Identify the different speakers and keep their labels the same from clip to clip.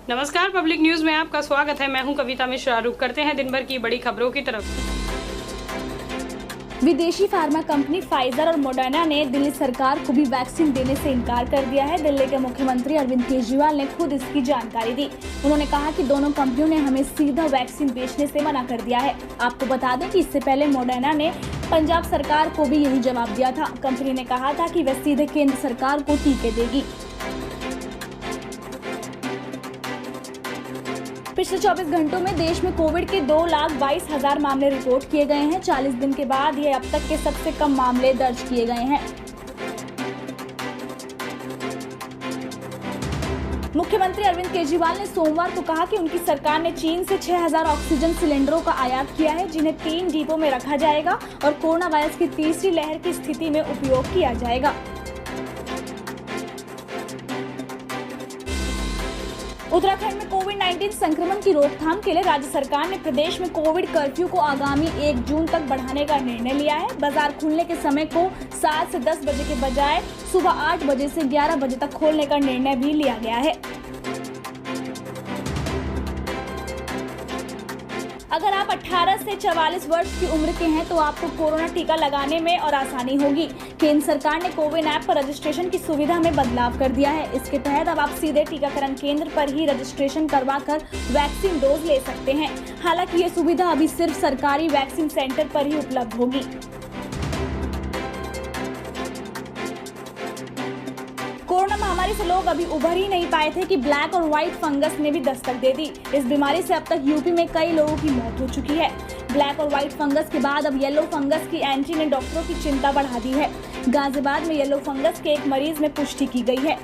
Speaker 1: नमस्कार, public news में आपका स्वागत है। मैं हूं कविता मिश्रा। रुक करते हैं दिन भर की बड़ी खबरों की तरफ।
Speaker 2: विदेशी फार्मा कंपनी फाइजर और मोडर्ना ने दिल्ली सरकार को भी वैक्सीन देने से इनकार कर दिया है। दिल्ली के मुख्यमंत्री अरविंद केजरीवाल ने खुद इसकी जानकारी दी। उन्होंने कहा कि दोनों कंपनियों ने हमें सीधा वैक्सीन बेचने से मना कर दिया है। आपको बता दें कि इससे पहले मोडर्ना ने पंजाब सरकार को भी यही जवाब दिया था। कंपनी ने कहा था कि वह सीधे केंद्र सरकार को टीके देगी। पिछले 24 घंटों में देश में कोविड के 2,22,000 मामले रिपोर्ट किए गए हैं। 40 दिन के बाद ये अब तक के सबसे कम मामले दर्ज किए गए हैं। मुख्यमंत्री अरविंद केजरीवाल ने सोमवार को कहा कि उनकी सरकार ने चीन से 6,000 ऑक्सीजन सिलेंडरों का आयात किया है, जिन्हें 3 डिपो में रखा जाएगा और कोरोना वायरस की तीसरी लहर की स्थिति में उपयोग किया जाएगा। उत्तराखंड में कोविड-19 संक्रमण की रोकथाम के लिए राज्य सरकार ने प्रदेश में कोविड कर्फ्यू को आगामी 1 जून तक बढ़ाने का निर्णय लिया है। बाजार खुलने के समय को 7 से 10 बजे के बजाय सुबह 8 बजे से 11 बजे तक खोलने का निर्णय भी लिया गया है। अगर आप 18 से 44 वर्ष की उम्र के हैं तो आपको कोरोना टीका लगाने में और आसानी होगी। केंद्र सरकार ने कोविन ऐप पर रजिस्ट्रेशन की सुविधा में बदलाव कर दिया है। इसके तहत अब आप सीधे टीकाकरण केंद्र पर ही रजिस्ट्रेशन करवाकर वैक्सीन डोज ले सकते हैं। हालांकि ये सुविधा अभी सिर्फ सरकारी वैक्सीन सेंटर पर ही उपलब्ध होगी। कोरोना महामारी से लोग अभी उभर ही नहीं पाए थे कि ब्लैक और व्हाइट फंगस ने भी दस्तक दे दी। इस बीमारी से अब तक यूपी में कई लोगों की मौत हो चुकी है। ब्लैक और व्हाइट फंगस के बाद अब येलो फंगस की एंट्री ने डॉक्टरों की चिंता बढ़ा दी है। गाजियाबाद में येलो फंगस के एक मरीज में पुष्टि की गई है।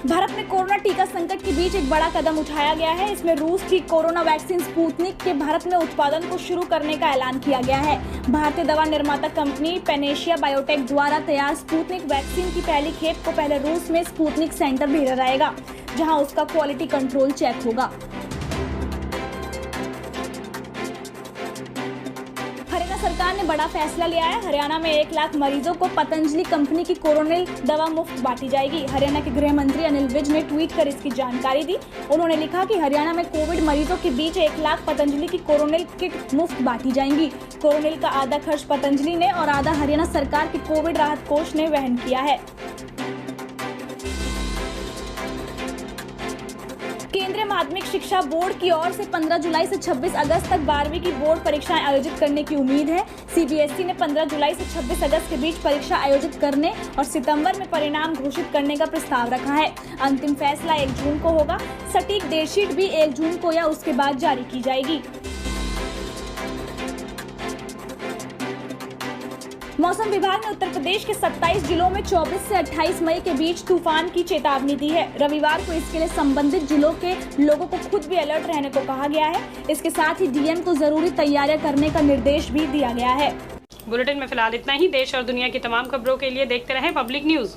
Speaker 2: भारत में कोरोना टीका संकट के बीच एक बड़ा कदम उठाया गया है। इसमें रूस की कोरोना वैक्सीन स्पुतनिक के भारत में उत्पादन को शुरू करने का ऐलान किया गया है। भारतीय दवा निर्माता कंपनी पेनेशिया बायोटेक द्वारा तैयार स्पुतनिक वैक्सीन की पहली खेप को पहले रूस में स्पुतनिक सेंटर भेजा जाएगा, जहां उसका क्वालिटी कंट्रोल चेक होगा। हरियाणा सरकार ने बड़ा फैसला लिया है। हरियाणा में 1 लाख मरीजों को पतंजलि कंपनी की कोरोनिल दवा मुफ्त बांटी जाएगी। हरियाणा के गृह मंत्री अनिल विज ने ट्वीट कर इसकी जानकारी दी। उन्होंने लिखा कि हरियाणा में कोविड मरीजों के बीच 1 लाख पतंजलि की कोरोनिल किट मुफ्त बांटी जाएंगी। कोरोनिल का आधा खर्च पतंजलि ने और आधा हरियाणा सरकार के कोविड राहत कोष ने वहन किया है। केंद्रीय माध्यमिक शिक्षा बोर्ड की ओर से 15 जुलाई से 26 अगस्त तक 12वीं की बोर्ड परीक्षाएं आयोजित करने की उम्मीद है। सीबीएसई ने 15 जुलाई से 26 अगस्त के बीच परीक्षा आयोजित करने और सितंबर में परिणाम घोषित करने का प्रस्ताव रखा है। अंतिम फैसला 1 जून को होगा। सटीक डेटशीट भी 1 जून को या उसके बाद जारी की जाएगी। मौसम विभाग ने उत्तर प्रदेश के 27 जिलों में 24 से 28 मई के बीच तूफान की चेतावनी दी है। रविवार को इसके लिए संबंधित जिलों के लोगों को खुद भी अलर्ट रहने को कहा गया है। इसके साथ ही डीएम को जरूरी तैयारियां करने का निर्देश भी दिया गया है।
Speaker 1: बुलेटिन में फिलहाल इतना ही। देश और दुनिया की तमाम खबरों के लिए देखते रहें पब्लिक न्यूज।